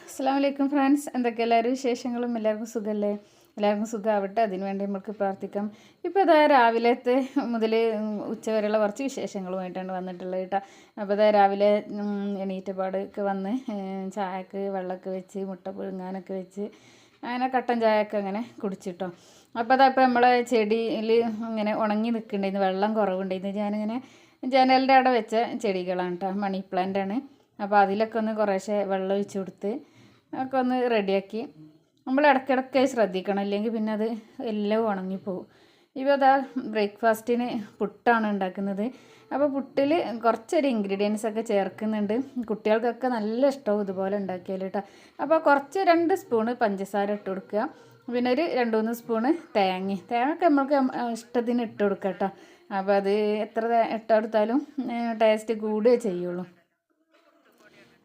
അസ്സലാമു അലൈക്കും ഫ്രണ്ട്സ്. എന്തൊക്കെ എല്ലാവരും വിശേഷങ്ങളും? എല്ലാവർക്കും സുഖമല്ലേ? എല്ലാവർക്കും സുഖമാവട്ടെ, അതിനുവേണ്ടി നമുക്ക് പ്രാർത്ഥിക്കാം. ഇപ്പോൾ ഇതാ രാവിലത്തെ മുതൽ ഉച്ചവരെയുള്ള കുറച്ച് വിശേഷങ്ങളുമായിട്ടാണ് വന്നിട്ടുള്ളത് കേട്ടോ. അപ്പോൾ ഇതാ രാവിലെ എണീറ്റപാടൊക്കെ വന്ന് ചായക്ക് വെള്ളമൊക്കെ വെച്ച് മുട്ട പുഴുങ്ങാനൊക്കെ വെച്ച് അങ്ങനെ കട്ടൻ ചായയൊക്കെ അങ്ങനെ കുടിച്ചിട്ടോ. അപ്പോൾ അതാ ഇപ്പോൾ നമ്മളെ ചെടിയിൽ ഇങ്ങനെ ഉണങ്ങി നിൽക്കുന്നുണ്ടായിരുന്നു, വെള്ളം കുറവുണ്ടായിരുന്നു. ഞാനിങ്ങനെ ജനലിൻ്റെ അവിടെ വെച്ച ചെടികളാണ് കേട്ടോ, മണി പ്ലാന്റാണ്. അപ്പോൾ അതിലൊക്കെ ഒന്ന് കുറേശ്ശെ വെള്ളം ഒഴിച്ച് കൊടുത്ത് ഒക്കെ ഒന്ന് റെഡിയാക്കി. നമ്മൾ ഇടയ്ക്കിടയ്ക്ക് ശ്രദ്ധിക്കണം, അല്ലെങ്കിൽ പിന്നെ അത് എല്ലാം ഉണങ്ങിപ്പോവും. ഇപ്പോൾ അതാ ബ്രേക്ക്ഫാസ്റ്റിന് പുട്ടാണ് ഉണ്ടാക്കുന്നത്. അപ്പോൾ പുട്ടിൽ കുറച്ചൊരു ഇൻഗ്രീഡിയൻസ് ഒക്കെ ചേർക്കുന്നുണ്ട്. കുട്ടികൾക്കൊക്കെ നല്ല ഇഷ്ടവും ഇതുപോലെ ഉണ്ടാക്കിയാൽ കേട്ടോ. അപ്പോൾ കുറച്ച് 2 സ്പൂണ് പഞ്ചസാര ഇട്ട് കൊടുക്കുക, പിന്നെ ഒരു 2-3 സ്പൂണ് തേങ്ങയൊക്കെ നമ്മൾക്ക് ഇഷ്ടത്തിന് ഇട്ട് കൊടുക്കുക കേട്ടോ. അപ്പോൾ അത് എത്ര ഇട്ട് കൊടുത്താലും ടേസ്റ്റ് കൂടുകയേ ചെയ്യുള്ളൂ.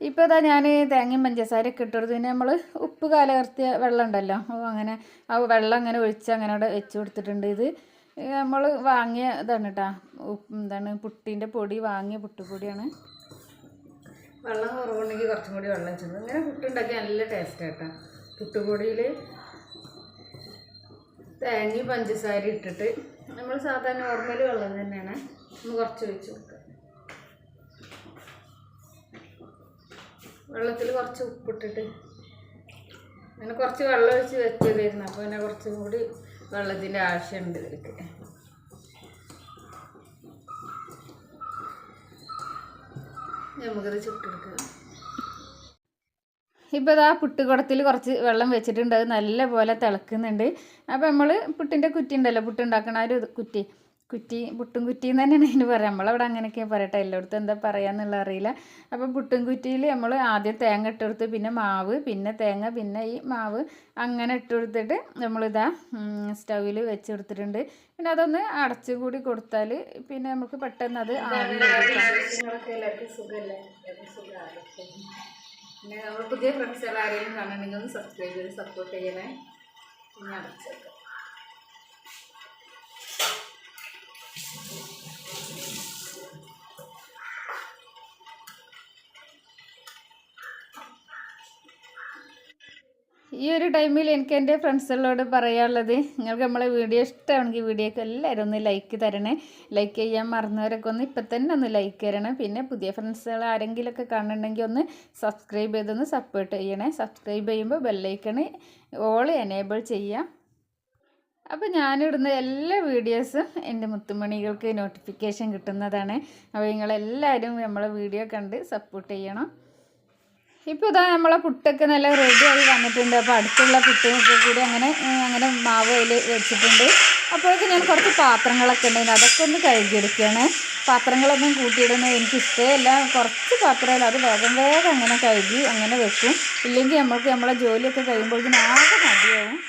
ഇപ്പോൾ ഇതാ ഞാൻ തേങ്ങയും പഞ്ചസാരയൊക്കെ ഇട്ട് കൊടുത്തു. പിന്നെ നമ്മൾ ഉപ്പ് കലർത്തിയ വെള്ളം ഉണ്ടല്ലോ, അങ്ങനെ ആ വെള്ളം അങ്ങനെ ഒഴിച്ച് അങ്ങനെ അവിടെ വെച്ച് കൊടുത്തിട്ടുണ്ട്. ഇത് നമ്മൾ വാങ്ങിയ ഇതാണ് കേട്ടോ, പുട്ടിൻ്റെ പൊടി, വാങ്ങിയ പുട്ടുപൊടിയാണ്. വെള്ളം കുറവുണ്ടെങ്കിൽ കുറച്ചും കൂടി വെള്ളം ചെന്നു ഇങ്ങനെ പുട്ടുണ്ടാക്കി നല്ല ടേസ്റ്റ് കേട്ടോ. പുട്ടുപൊടിയിൽ തേങ്ങയും പഞ്ചസാര ഇട്ടിട്ട് നമ്മൾ സാധാരണ നോർമൽ വെള്ളം തന്നെയാണ് ഒന്ന് കുറച്ച് ഒഴിച്ച് കൊടുക്കുക. വെള്ളത്തിൽ കുറച്ച് ഉപ്പിട്ടിട്ട് അങ്ങനെ കുറച്ച് വെള്ളം ഒഴിച്ച് വെച്ചതായിരുന്നു. അപ്പോൾ പിന്നെ കുറച്ചും കൂടി വെള്ളത്തിൻ്റെ ആവശ്യമുണ്ട് ഇതിലേക്ക്. നമുക്കത് ചുട്ടെടുക്കുക. ഇപ്പോൾ ഇതാ പുട്ടുകുടത്തിൽ കുറച്ച് വെള്ളം വെച്ചിട്ടുണ്ട്, അത് നല്ല പോലെ തിളക്കുന്നുണ്ട്. അപ്പോൾ നമ്മൾ പുട്ടിൻ്റെ കുറ്റി ഉണ്ടല്ലോ, പുട്ടുണ്ടാക്കണ ആ ഒരു പുട്ടും കുറ്റി എന്ന് തന്നെയാണ് അതിന് പറയാം. നമ്മളവിടെ അങ്ങനെയൊക്കെ പറയട്ടെ, എല്ലായിടത്തും എന്താ പറയാന്നുള്ള അറിയില്ല. അപ്പോൾ പുട്ടും കുറ്റിയിൽ നമ്മൾ ആദ്യം തേങ്ങ ഇട്ട് കൊടുത്ത്, പിന്നെ മാവ്, പിന്നെ തേങ്ങ, പിന്നെ ഈ മാവ് അങ്ങനെ ഇട്ട് കൊടുത്തിട്ട് നമ്മളിതാ സ്റ്റൗവിൽ വെച്ച് കൊടുത്തിട്ടുണ്ട്. പിന്നെ അതൊന്ന് അടച്ചു കൂടി കൊടുത്താൽ പിന്നെ നമുക്ക് പെട്ടെന്ന് അത് ആവി എല്ലാവർക്കും സുഖമല്ലേ? പിന്നെ നമ്മൾ പുതിയ ഫ്രണ്ട്സുകൾ ആരെങ്കിലും കാണണമെങ്കിൽ ഒന്ന് സബ്സ്ക്രൈബ് ചെയ്ത് സപ്പോർട്ട് ചെയ്യണേ. പിന്നെ അടച്ചേക്കാം. ഈ ഒരു ടൈമിൽ എനിക്ക് എൻ്റെ ഫ്രണ്ട്സുകളോട് പറയാനുള്ളത്, നിങ്ങൾക്ക് നമ്മളെ വീഡിയോ ഇഷ്ടമാണെങ്കിൽ വീഡിയോക്ക് എല്ലാവരും ഒന്ന് ലൈക്ക് തരണേ. ലൈക്ക് ചെയ്യാൻ മറന്നവരൊക്കെ ഒന്ന് ഇപ്പം തന്നെ ഒന്ന് ലൈക്ക് തരണം. പിന്നെ പുതിയ ഫ്രണ്ട്സുകൾ ആരെങ്കിലുമൊക്കെ കാണുന്നുണ്ടെങ്കിൽ ഒന്ന് സബ്സ്ക്രൈബ് ചെയ്തൊന്ന് സപ്പോർട്ട് ചെയ്യണേ. സബ്സ്ക്രൈബ് ചെയ്യുമ്പോൾ ബെല്ലൈക്കണ് ഓൾ എനേബിൾ ചെയ്യാം. അപ്പോൾ ഞാനിടുന്ന എല്ലാ വീഡിയോസും എൻ്റെ മുത്തുമണികൾക്ക് നോട്ടിഫിക്കേഷൻ കിട്ടുന്നതാണ്. അപ്പോൾ നിങ്ങളെല്ലാവരും നമ്മളെ വീഡിയോ കണ്ട് സപ്പോർട്ട് ചെയ്യണം. ഇപ്പോൾ ഇതാ നമ്മളെ പുട്ടൊക്കെ നല്ല റെഡിയായി വന്നിട്ടുണ്ട്. അപ്പോൾ അടുത്തുള്ള പുട്ടൊക്കെ കൂടി അങ്ങനെ മാവ് അതിൽ വെച്ചിട്ടുണ്ട്. അപ്പോഴൊക്കെ ഞാൻ കുറച്ച് പാത്രങ്ങളൊക്കെ ഉണ്ടായിരുന്നു, അതൊക്കെ ഒന്ന് കഴുകിയെടുക്കുകയാണ്. പാത്രങ്ങളൊന്നും കൂട്ടിയിടുന്നത് എനിക്കിഷ്ടമല്ല. കുറച്ച് പാത്രമല്ല, അത് വേഗം അങ്ങനെ കഴുകി അങ്ങനെ വെക്കും. ഇല്ലെങ്കിൽ നമ്മളെ ജോലിയൊക്കെ കഴിയുമ്പോഴേക്കും ആകെ മടിയാവും.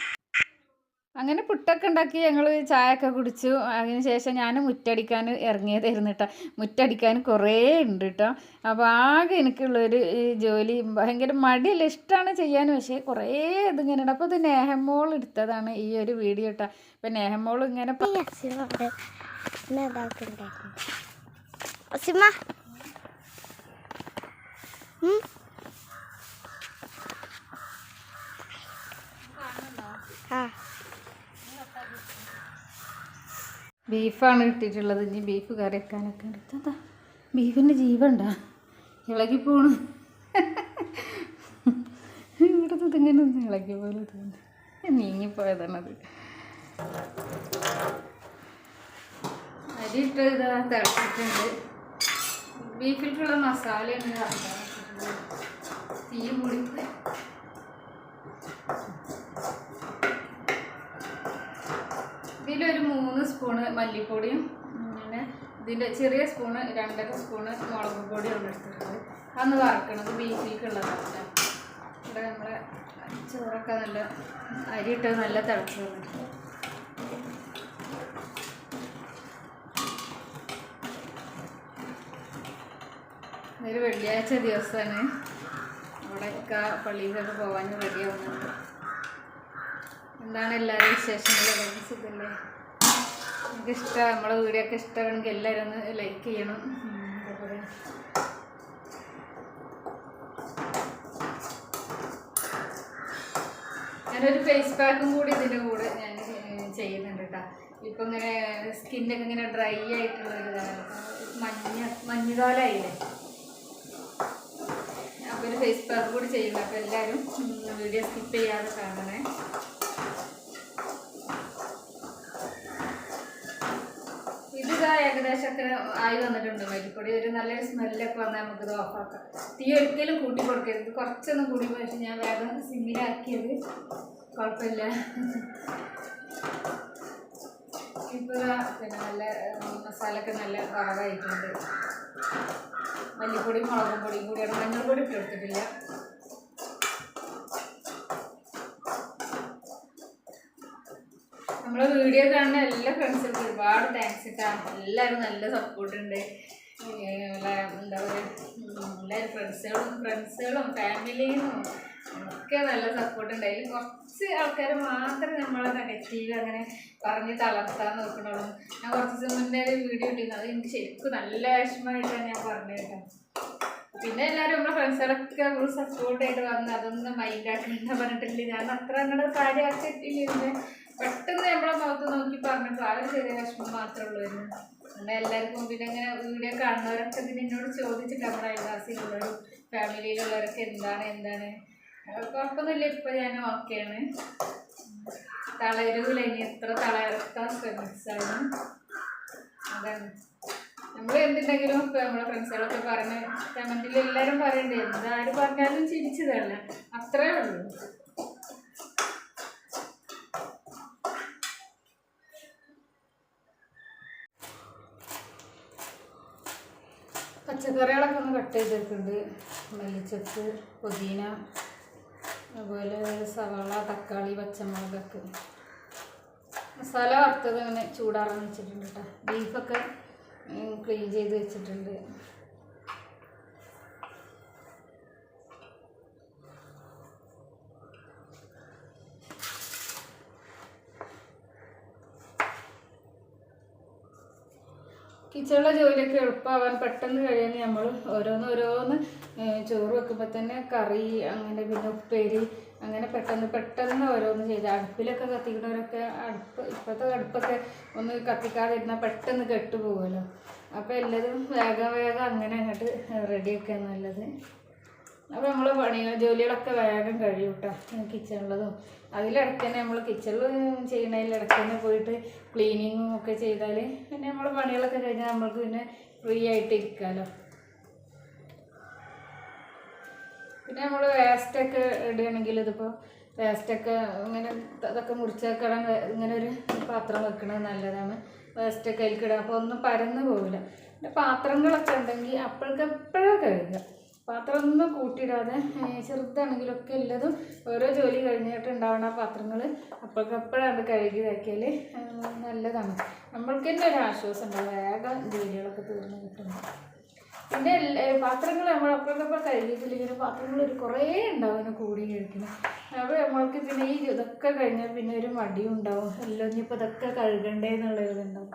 അങ്ങനെ പുട്ടൊക്കെ ഉണ്ടാക്കി ഞങ്ങൾ ചായയൊക്കെ കുടിച്ചു. അതിന് ശേഷം ഞാൻ മുറ്റടിക്കാൻ ഇറങ്ങിയതായിരുന്നു കേട്ടോ. മുറ്റടിക്കാൻ കുറേ ഉണ്ട് കേട്ടോ. അപ്പോൾ ആകെ എനിക്കുള്ളൊരു ജോലി ഭയങ്കര മടിയല്ല, ഇഷ്ടമാണ് ചെയ്യാൻ, പക്ഷേ കുറേ ഇതിങ്ങനെ ഉണ്ട്. അപ്പോൾ ഇത് നേഹമോൾ എടുത്തതാണ് ഈ ഒരു വീഡിയോ കേട്ടോ. അപ്പോൾ നേഹമോൾ ഇങ്ങനെ ബീഫാണ് കിട്ടിയിട്ടുള്ളത്. ഇനി ബീഫ് കറി വെക്കാനൊക്കെ എടുത്തതാ. ബീഫിൻ്റെ ജീവണ്ടാ ഇളകി പോണ്. ഇവിടുത്തെ ഇങ്ങനെ ഒന്ന് ഇളകിയ പോലെ തോന്നി, നീങ്ങിപ്പോയതാണത്. അരിയിട്ട് ഇതാ തിളച്ചിട്ടുണ്ട്. ബീഫിലേക്കുള്ള മസാലയാണ് തീ മുടിക്ക്. ഇതിലൊരു 3 സ്പൂണ് മല്ലിപ്പൊടിയും പിന്നെ ഇതിൻ്റെ ചെറിയ സ്പൂണ് 2.5 സ്പൂണ് മുളക് പൊടിയാണ് എടുത്തിട്ടുള്ളത്. അന്ന് വറക്കണത് ബീഫിലേക്കുള്ളതാണ്. ഇവിടെ നമ്മളെ ചോറൊക്കെ നല്ല അരിയിട്ട് നല്ല തിളച്ച് വന്നിട്ടുണ്ട്. ഒരു വെള്ളിയാഴ്ച ദിവസമാണ്. അവിടെയൊക്കെ പള്ളിയിലൊക്കെ പോകാൻ റെഡിയാവുന്നുണ്ട്. എന്താണ് എല്ലാവരും വിശേഷങ്ങൾ? സുഖമല്ലേ? എനിക്കിഷ്ടം നമ്മളെ വീഡിയോ ഒക്കെ ഇഷ്ടമാണെങ്കിൽ എല്ലാവരും ഒന്ന് ലൈക്ക് ചെയ്യണം. അതേപോലെ ഞാനൊരു ഫേസ് പാക്കും കൂടി ഇതിൻ്റെ കൂടെ ഞാൻ ചെയ്യുന്നുണ്ട് കേട്ടോ. ഇപ്പം ഇങ്ങനെ സ്കിന്നൊക്കെ ഇങ്ങനെ ഡ്രൈ ആയിട്ടുള്ളൊരിതാണ്, മഞ്ഞുകാലമായില്ലേ. അപ്പോൾ ഒരു ഫേസ് പാക്ക് കൂടി ചെയ്യുന്നു. അപ്പോൾ എല്ലാവരും വീഡിയോ സ്കിപ്പ് ചെയ്യാതെ കാണണേ. ഇതിതാ ഏകദേശമൊക്കെ ആയി വന്നിട്ടുണ്ട്. മല്ലിപ്പൊടി ഒരു നല്ലൊരു സ്മെല്ലൊക്കെ വന്നാൽ നമുക്കിത് ഓഫാക്കാം. തീ ഒരിക്കലും കൂട്ടി കൊടുക്കരുത്. കുറച്ചൊന്നും കൂടി പോയിട്ട് ഞാൻ വേഗം സിമ്മിലാക്കിയത്, കുഴപ്പമില്ല. ഇപ്പോൾ പിന്നെ നല്ല മസാലയൊക്കെ നല്ല വറവായിട്ടുണ്ട്. മല്ലിപ്പൊടിയും മുളകും പൊടിയും കൂടിയാണ്, മഞ്ഞൾപ്പൊടി ഇട്ട് എടുത്തിട്ടില്ല. നമ്മളെ വീഡിയോ കാണുന്ന എല്ലാ ഫ്രണ്ട്സിനും ഒരുപാട് താങ്ക്സ് ഇട്ടാണ്. എല്ലാവരും നല്ല സപ്പോർട്ടുണ്ട്. എന്താ പറയുക, എല്ലാവരും ഫ്രണ്ട്സുകളും ഫാമിലിയും ഒക്കെ നല്ല സപ്പോർട്ടുണ്ട്. അതിൽ കുറച്ച് ആൾക്കാർ മാത്രം നമ്മളെ നെഗറ്റീവ് അങ്ങനെ പറഞ്ഞ് തളർത്താൻ നോക്കണുള്ളൂ. ഞാൻ കുറച്ച് ദിവസം മുന്നേ ഒരു വീഡിയോ ഇട്ടിരുന്നു, അത് എനിക്ക് ശരിക്കും നല്ല വിഷമമായിട്ടാണ് ഞാൻ പറഞ്ഞു കേട്ടോ. പിന്നെ എല്ലാവരും നമ്മളെ ഫ്രണ്ട്സുകളൊക്കെ നമ്മൾ സപ്പോർട്ടായിട്ട് വന്ന് അതൊന്നും മൈൻഡാക്കണ്ട പറഞ്ഞിട്ടില്ല. ഞാൻ അത്ര അങ്ങോട്ട് കാര്യമാക്കിയിട്ടില്ല. പെട്ടെന്ന് നമ്മളെ മുഖത്ത് നോക്കി പറഞ്ഞപ്പോൾ ആ ഒരു ചെറിയ വിഷമം മാത്രമേ ഉള്ളൂ. അങ്ങനെ എല്ലാവർക്കും പിന്നെ അങ്ങനെ വീഡിയോ കാണുന്നവരൊക്കെ ഇതിന് എന്നോട് ചോദിച്ചിട്ട് നമ്മുടെ അയൽവാസിയിലുള്ളവരും ഫാമിലിയിലുള്ളവരൊക്കെ എന്താണ് കുഴപ്പമൊന്നുമില്ല. ഇപ്പം ഞാൻ ഓക്കെയാണ്, തളരൂല. ഇനി എത്ര തളർത്താൻ ശ്രമിച്ചാലും അതാണ്. നമ്മൾ എന്തുണ്ടെങ്കിലും ഇപ്പം നമ്മളെ ഫ്രണ്ട്സുകളൊക്കെ പറഞ്ഞ് കമൻറ്റിൽ എല്ലാവരും പറയണ്ടേ, എന്താരും പറഞ്ഞാലും ചിരിച്ചതല്ല, അത്രേ ഉള്ളൂ. പച്ചക്കറികളൊക്കെ ഒന്ന് കട്ട് ചെയ്തിട്ടുണ്ട്. മല്ലിച്ചപ്പ്, പുതിന, അതുപോലെ സവാള, തക്കാളി, പച്ചമുളകൊക്കെ. മസാല വറുത്തത് അങ്ങനെ ചൂടാറാൻ വെച്ചിട്ടുണ്ട് കേട്ടോ. ബീഫൊക്കെ ക്ലീൻ ചെയ്ത് വെച്ചിട്ടുണ്ട്. കിച്ചണിലെ ജോലിയൊക്കെ എളുപ്പമാവാൻ പെട്ടെന്ന് കഴിയാൻ നമ്മൾ ഓരോന്ന് ചോറ് വെക്കുമ്പോൾ തന്നെ കറി, അങ്ങനെ പിന്നെ ഉപ്പേരി, അങ്ങനെ പെട്ടെന്ന് ഓരോന്ന് ചെയ്ത് അടുപ്പിലൊക്കെ കത്തിക്കുന്നവരൊക്കെ ഇപ്പോഴത്തെ അടുപ്പൊക്കെ ഒന്ന് കത്തിക്കാതെ ഇരുന്നാൽ പെട്ടെന്ന് കെട്ടുപോകുമല്ലോ. അപ്പോൾ എല്ലാതും വേഗം അങ്ങനെ അങ്ങോട്ട് റെഡിയാക്കുക നല്ലത്. അപ്പോൾ നമ്മൾ ജോലികളൊക്കെ വേഗം കഴിയും കേട്ടോ. കിച്ചണിലതും അതിലിടയ്ക്ക് തന്നെ നമ്മൾ കിച്ചണിൽ ചെയ്യണതിലിടയ്ക്ക് തന്നെ പോയിട്ട് ക്ലീനിങ്ങും ഒക്കെ ചെയ്താൽ പിന്നെ നമ്മൾ പണികളൊക്കെ കഴിഞ്ഞാൽ നമ്മൾക്ക് പിന്നെ ഫ്രീ ആയിട്ട് ഇരിക്കാമല്ലോ. പിന്നെ നമ്മൾ വേസ്റ്റൊക്കെ ഇടുകയാണെങ്കിൽ ഇതിപ്പോൾ വേസ്റ്റൊക്കെ ഇങ്ങനെ അതൊക്കെ മുറിച്ചേക്കണം. ഇങ്ങനെ ഒരു പാത്രം വെക്കണത് നല്ലതാണ്. വേസ്റ്റൊക്കെ അതിൽക്കിടുക, അപ്പോൾ ഒന്നും പരന്ന് പോകില്ല. പിന്നെ പാത്രങ്ങളൊക്കെ ഉണ്ടെങ്കിൽ അപ്പോഴെപ്പോഴും കഴുകുക. പാത്രം ഒന്നും കൂട്ടിയിടാതെ ചെറുതാണെങ്കിലൊക്കെ ഉള്ളതും ഓരോ ജോലി കഴിഞ്ഞിട്ടുണ്ടാവുന്ന പാത്രങ്ങൾ അപ്പോഴെപ്പോഴാണ് കഴുകി വയ്ക്കൽ നല്ലതാണ്. നമ്മൾക്ക് തന്നെ ഒരു ആശ്വാസം ഉണ്ടാവും, വേഗം ജോലികളൊക്കെ തീർന്ന് കിട്ടുന്നു. പിന്നെ പാത്രങ്ങൾ നമ്മൾ അപ്പോഴെപ്പോൾ കഴുകിയിട്ടില്ലെങ്കിൽ പാത്രങ്ങൾ ഒരു കുറേ ഉണ്ടാവും കൂടി കഴിക്കണം. അപ്പോൾ നമ്മൾക്ക് പിന്നെ ഈ ഇതൊക്കെ കഴിഞ്ഞാൽ പിന്നെ ഒരു മടിയും ഉണ്ടാവും, എല്ലാം ഇനിയിപ്പോൾ ഇതൊക്കെ കഴുകണ്ടേ എന്നുള്ളൊരിതുണ്ടാവും.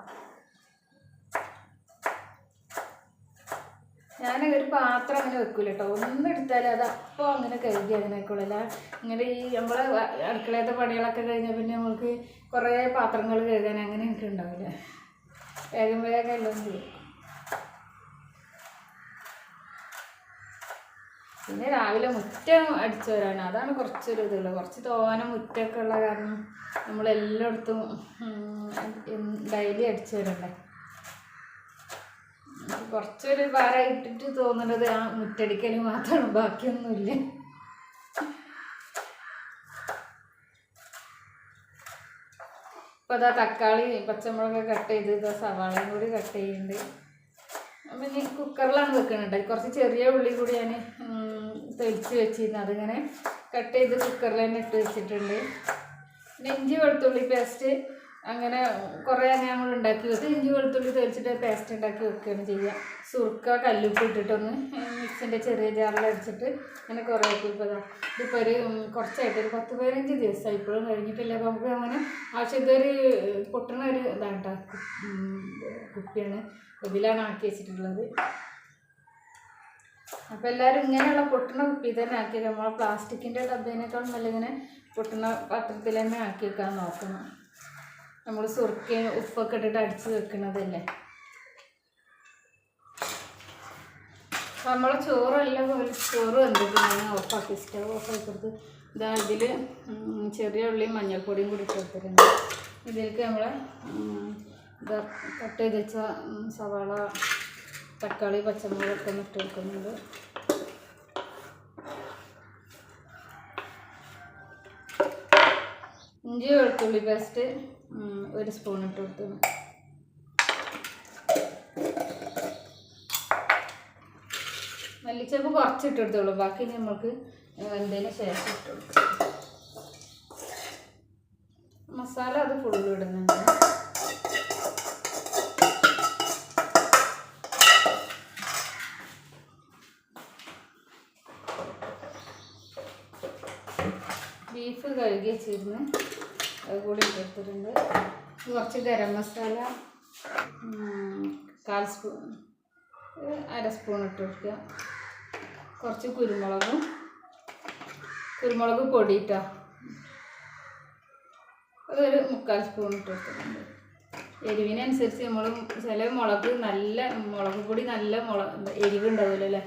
ഞാൻ ഒരു പാത്രം അങ്ങനെ വെക്കൂല കേട്ടോ. ഒന്നെടുത്താൽ അത് അപ്പോൾ അങ്ങനെ കഴുകി അങ്ങനെ ആയിക്കോളല്ല. ഇങ്ങനെ ഈ നമ്മളെ അടുക്കളയത്തെ പണികളൊക്കെ കഴിഞ്ഞാൽ പിന്നെ നമ്മൾക്ക് കുറേ പാത്രങ്ങൾ കഴുകാൻ അങ്ങനെ എനിക്ക് ഉണ്ടാവില്ല. വേഗം എല്ലാം ചെയ്യും. പിന്നെ രാവിലെ മുറ്റം അടിച്ചു വരാണ്, അതാണ് കുറച്ചൊരു ഇതുള്ളത്. കുറച്ച് തോനെ മുറ്റമൊക്കെ ഉള്ള കാരണം നമ്മളെല്ലായിടത്തും ഡെയിലി അടിച്ചു വരണ്ടേ. കുറച്ചൊരു ഭാരമായിട്ടിട്ട് തോന്നുന്നത് ആ മുറ്റടിക്കൽ മാത്രമാണ്, ബാക്കിയൊന്നുമില്ല. ഇപ്പോൾ അതാ തക്കാളി പച്ചമുളക് കട്ട് ചെയ്ത് ഇതാ സവാളയും കൂടി കട്ട് ചെയ്യുന്നുണ്ട്. പിന്നെ കുക്കറിലാണ് വെക്കുന്നുണ്ട്. കുറച്ച് ചെറിയ ഉള്ളി കൂടി ഞാൻ തൊലിച്ച് വെച്ചിരുന്നു, അതിങ്ങനെ കട്ട് ചെയ്ത് കുക്കറിൽ തന്നെ ഇട്ട് വെച്ചിട്ടുണ്ട്. പിന്നെ ഇഞ്ചി വെളുത്തുള്ളി പേസ്റ്റ് അങ്ങനെ കുറേ ഞങ്ങൾ ഉണ്ടാക്കി വെക്കും. ഇഞ്ചി വെളുത്തുള്ളി തൊലിച്ചിട്ട് പേസ്റ്റ് ഉണ്ടാക്കി വെക്കുകയാണ് ചെയ്യുക. സുർക്ക കല്ലുപ്പ് ഇട്ടിട്ടൊന്ന് മിക്സിൻ്റെ ചെറിയ ജാറിൽ അടിച്ചിട്ട് അങ്ങനെ കുറേ വെക്കും. ഇതിപ്പോൾ ഒരു കുറച്ചായിട്ട് ഒരു 10-15 ദിവസമായി, ഇപ്പോഴും കഴിഞ്ഞിട്ടില്ല. അപ്പോൾ നമുക്ക് അങ്ങനെ ആവശ്യത്തൊരു പൊട്ടണ ഒരു ഇതാണ് കേട്ടോ, കുപ്പിയാണ്. ഇതിലാണ് ആക്കി വെച്ചിട്ടുള്ളത്. അപ്പോൾ എല്ലാവരും ഇങ്ങനെയുള്ള പൊട്ടുന്ന കുപ്പി തന്നെ ആക്കി നമ്മളെ പ്ലാസ്റ്റിക്കിൻ്റെ ഡബ്ബേനേക്കാളും നല്ല ഇങ്ങനെ പൊട്ടുന്ന പാത്രത്തിൽ തന്നെ ആക്കി വെക്കാൻ നോക്കണം. നമ്മൾ സുറുക്കയും ഉപ്പൊക്കെ ഇട്ടിട്ട് അടിച്ച് വെക്കുന്നതല്ലേ. അപ്പോൾ നമ്മളെ ചോറെല്ലാം പോലെ ചോറ് വന്നിട്ട് ഞാൻ ഓഫാക്കി സ്റ്റവ് ഓഫാക്കി കൊടുത്ത് ഇതാ ഇതിൽ ചെറിയ ഉള്ളിയും മഞ്ഞൾപ്പൊടിയും കൂടി കൊടുത്തിട്ടുണ്ട്. ഇതിലേക്ക് നമ്മൾ ഇതാ കട്ട് ചെയ്ത് വെച്ച സവാള, തക്കാളി, പച്ചമുളകൊക്കെ ഇട്ട് കൊടുക്കുന്നുണ്ട്. ഇഞ്ചി വെളുത്തുള്ളി പേസ്റ്റ് 1 സ്പൂൺ ഇട്ട് കൊടുത്തു. മല്ലിച്ചപ്പ് കുറച്ച് ഇട്ട് കൊടുത്തോളൂ, ബാക്കി നമുക്ക് വെന്തതിന് ശേഷം ഇട്ട് കൊടുക്കും. മസാല അത് ഫുള്ള് ഇടുന്നുണ്ട്. ബീഫ് കഴുകി വെച്ചിരുന്ന് അത് കൂടി ഇട്ടെടുത്തിട്ടുണ്ട്. കുറച്ച് ഗരം മസാല 1/4 സ്പൂൺ 1/2 സ്പൂൺ ഇട്ട് കൊടുക്കുക. കുറച്ച് കുരുമുളക് പൊടിയിട്ടോ അതൊരു 3/4 സ്പൂൺ ഇട്ട് കൊടുത്തിട്ടുണ്ട്. എരിവിനനുസരിച്ച് നമ്മൾ ചില നല്ല മുളക് പൊടി നല്ല എരിവ് ഉണ്ടാവില്ല അല്ലേ.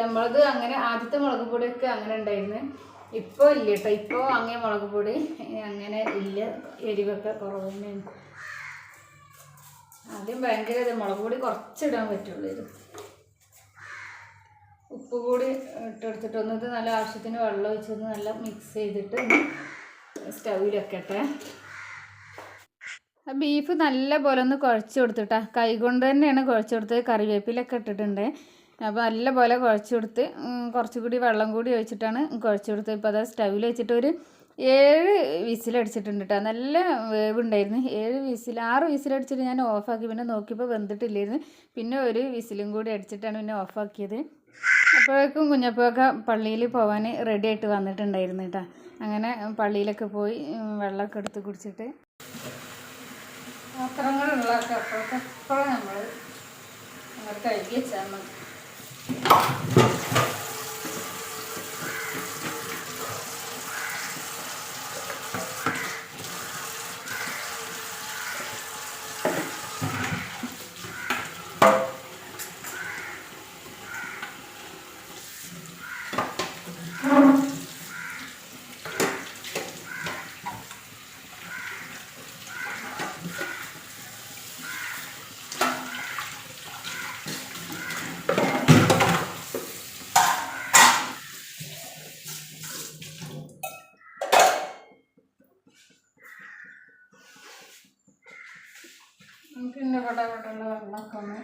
നമ്മളത് അങ്ങനെ ആദ്യത്തെ മുളക് പൊടിയൊക്കെ അങ്ങനെ ഉണ്ടായിരുന്നു. ഇപ്പോൾ ഇല്ല കേട്ടോ. ഇപ്പോൾ അങ്ങനെ മുളക് പൊടി അങ്ങനെ ഇല്ല, എരിവൊക്കെ കുറവ് തന്നെയാണ്. ആദ്യം ഭയങ്കര മുളക് പൊടി കുറച്ചിടാൻ പറ്റുള്ളൂ. ഇത് ഉപ്പ് കൂടി ഇട്ടെടുത്തിട്ടൊന്ന് ഇത് നല്ല ആവശ്യത്തിന് വെള്ളം ഒഴിച്ചൊന്ന് നല്ല മിക്സ് ചെയ്തിട്ട് സ്റ്റൗവിൽ വെക്കട്ടെ. ബീഫ് നല്ല പോലെ ഒന്ന് കുഴച്ച് കൊടുത്തിട്ടാ, കൈ കൊണ്ട് തന്നെയാണ് കുഴച്ച് കൊടുത്തത്. കറിവേപ്പിലൊക്കെ ഇട്ടിട്ടുണ്ട്. അപ്പോൾ നല്ല പോലെ കുഴച്ച് കൊടുത്ത് കുറച്ചുകൂടി വെള്ളം കൂടി ഒഴിച്ചിട്ടാണ് കുഴച്ച് കൊടുത്തത്. ഇപ്പോൾ അത് സ്റ്റൗവിൽ വെച്ചിട്ട് ഒരു 7 വിസിലടിച്ചിട്ടുണ്ട് കേട്ടോ. നല്ല വേവുണ്ടായിരുന്നു. 6 വിസിലടിച്ചിട്ട് ഞാൻ ഓഫാക്കി. പിന്നെ നോക്കിയപ്പോൾ വെന്തിട്ടില്ലായിരുന്നു. പിന്നെ ഒരു വിസിലും കൂടി അടിച്ചിട്ടാണ് പിന്നെ ഓഫാക്കിയത്. അപ്പോഴേക്കും കുഞ്ഞപ്പൊക്കെ പള്ളിയിൽ പോകാൻ റെഡി ആയിട്ട് വന്നിട്ടുണ്ടായിരുന്നു കേട്ടോ. അങ്ങനെ പള്ളിയിലൊക്കെ പോയി വെള്ളമൊക്കെ എടുത്ത് കുടിച്ചിട്ട് പാത്രങ്ങളുള്ളതൊക്കെ അപ്പോഴെപ്പോഴും നമ്മൾ കഴുകി വെച്ചാൽ മതി. നമുക്ക് ഇന്ന പടപെട്ടുള്ള വെള്ളമൊക്കെ ഒന്ന്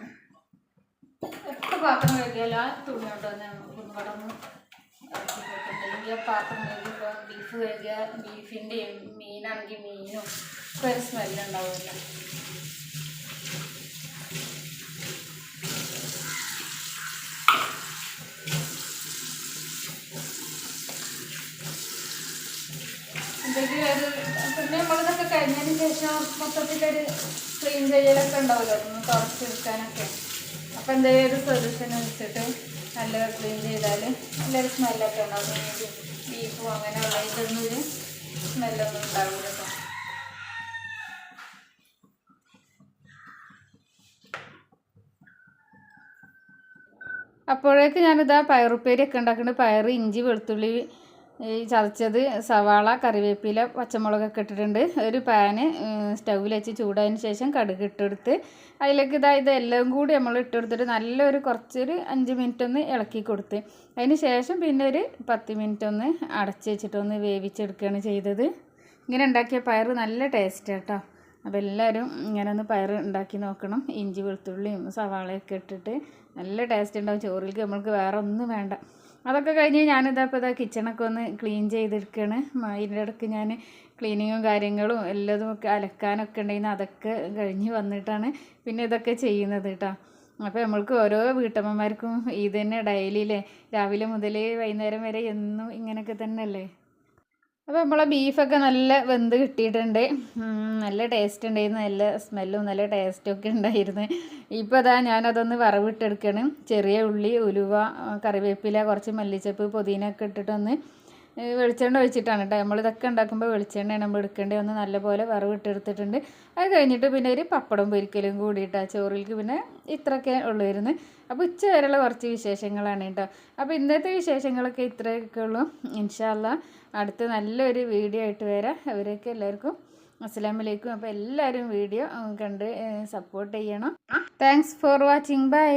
എത്ര പാത്രം കഴുകിയാലും ആ തുണി കൊണ്ട് തന്നെ നമുക്കൊന്ന് കടന്ന് ഇറക്കി പോയിട്ടുണ്ടെങ്കിൽ ആ പാത്രം കഴുകിയപ്പോൾ ബീഫ് കഴുകിയ ബീഫിൻ്റെയും മീനാണെങ്കിൽ മീനും ഒക്കെ ഒരു സ്മെല്ലുണ്ടാവില്ല. എന്തെങ്കിലും ഒരു പിന്നെ നമ്മളിതൊക്കെ കഴിഞ്ഞതിന് ശേഷം മൊത്തത്തിലൊരു ക്ലീൻ ചെയ്യലൊക്കെ ഉണ്ടാവുമല്ലോ, ഒന്ന് തുടച്ചെടുക്കാനൊക്കെ. അപ്പോൾ എന്തെങ്കിലും ഒരു സൊല്യൂഷൻ വെച്ചിട്ട് നല്ല ക്ലീൻ ചെയ്താൽ നല്ലൊരു സ്മെല്ലൊക്കെ ഉണ്ടാവും. ബീഫും അങ്ങനെയുള്ള ഇതൊന്നും ഒരു സ്മെല്ലൊന്നും ഉണ്ടാവില്ല കേട്ടോ. അപ്പോഴേക്ക് ഞാനിതാ പയറുപ്പേരിയൊക്കെ ഉണ്ടാക്കുന്നുണ്ട്. പയർ, ഇഞ്ചി, വെളുത്തുള്ളി ചതച്ചത്, സവാള, കറിവേപ്പില, പച്ചമുളകൊക്കെ ഇട്ടിട്ടുണ്ട്. ഒരു പാന് സ്റ്റൗവിൽ വെച്ച് ചൂടായതിന് ശേഷം കടുക് ഇട്ടെടുത്ത് അതിലേക്ക് ഇതെല്ലാം കൂടി നമ്മൾ ഇട്ടെടുത്തിട്ട് നല്ലൊരു കുറച്ചൊരു 5 മിനിറ്റ് ഒന്ന് ഇളക്കി കൊടുത്ത് അതിന് ശേഷം പിന്നെ ഒരു 10 മിനിറ്റ് ഒന്ന് അടച്ച് വെച്ചിട്ടൊന്ന് വേവിച്ചെടുക്കുകയാണ് ചെയ്തത്. ഇങ്ങനെ ഉണ്ടാക്കിയ പയർ നല്ല ടേസ്റ്റ് കേട്ടോ. അപ്പോൾ എല്ലാവരും ഇങ്ങനെ ഒന്ന് പയർ ഉണ്ടാക്കി നോക്കണം. ഇഞ്ചി, വെളുത്തുള്ളിയും സവാളയൊക്കെ ഇട്ടിട്ട് നല്ല ടേസ്റ്റ് ഉണ്ടാവും. ചോറിലേക്ക് നമ്മൾക്ക് വേറെ ഒന്നും വേണ്ട. അതൊക്കെ കഴിഞ്ഞ് ഞാനിതാ കിച്ചണൊക്കെ ഒന്ന് ക്ലീൻ ചെയ്തെടുക്കുകയാണ്. ഇതിൻ്റെ ഇടയ്ക്ക് ഞാൻ ക്ലീനിങ്ങും കാര്യങ്ങളും എല്ലാതും ഒക്കെ അലക്കാനൊക്കെ ഉണ്ടായിരുന്നു. അതൊക്കെ കഴിഞ്ഞ് വന്നിട്ടാണ് പിന്നെ ഇതൊക്കെ ചെയ്യുന്നത് കേട്ടോ. അപ്പോൾ നമ്മൾക്ക് ഓരോ വീട്ടമ്മമാർക്കും ഇത് തന്നെ ഡെയിലിയില്ലേ, രാവിലെ മുതൽ വൈകുന്നേരം വരെ എന്നും ഇങ്ങനെയൊക്കെ തന്നെ അല്ലേ. അപ്പോൾ നമ്മളെ ബീഫൊക്കെ നല്ല വെന്ത് കിട്ടിയിട്ടുണ്ട്. നല്ല ടേസ്റ്റ് ഉണ്ടായിരുന്നു, നല്ല സ്മെല്ലും നല്ല ടേസ്റ്റൊക്കെ ഉണ്ടായിരുന്നു. ഇപ്പോൾ അതാ ഞാനതൊന്ന് വറവിട്ടെടുക്കണം. ചെറിയ ഉള്ളി, ഉലുവ, കറിവേപ്പില, കുറച്ച് മല്ലിച്ചപ്പ്, പുതിന ഒക്കെ ഇട്ടിട്ടൊന്ന് വെളിച്ചെണ്ണ ഒഴിച്ചിട്ടാണ് കേട്ടോ. നമ്മളിതൊക്കെ ഉണ്ടാക്കുമ്പോൾ വെളിച്ചെണ്ണയാണ് നമ്മൾ എടുക്കേണ്ടത്. ഒന്ന് നല്ലപോലെ വറവിട്ടെടുത്തിട്ടുണ്ട്. അത് കഴിഞ്ഞിട്ട് പിന്നെ ഒരു പപ്പടം പൊരിക്കലും കൂടിയിട്ടാണ് ചോറിലേക്ക്. പിന്നെ ഇത്രയൊക്കെ ഉള്ളുവായിരുന്നു. അപ്പോൾ ഉച്ച വരെയുള്ള കുറച്ച് വിശേഷങ്ങളാണ് കേട്ടോ. അപ്പോൾ ഇന്നത്തെ വിശേഷങ്ങളൊക്കെ ഇത്രയൊക്കെ ഉള്ളൂ. ഇൻഷാ അല്ലാ അടുത്ത നല്ലൊരു വീഡിയോ ആയിട്ട് വരാം. അവരൊക്കെ എല്ലാവർക്കും അസ്സലാമു അലൈക്കും. അപ്പോൾ എല്ലാവരും വീഡിയോ കണ്ട് സപ്പോർട്ട് ചെയ്യണം. Thanks for watching. ബൈ.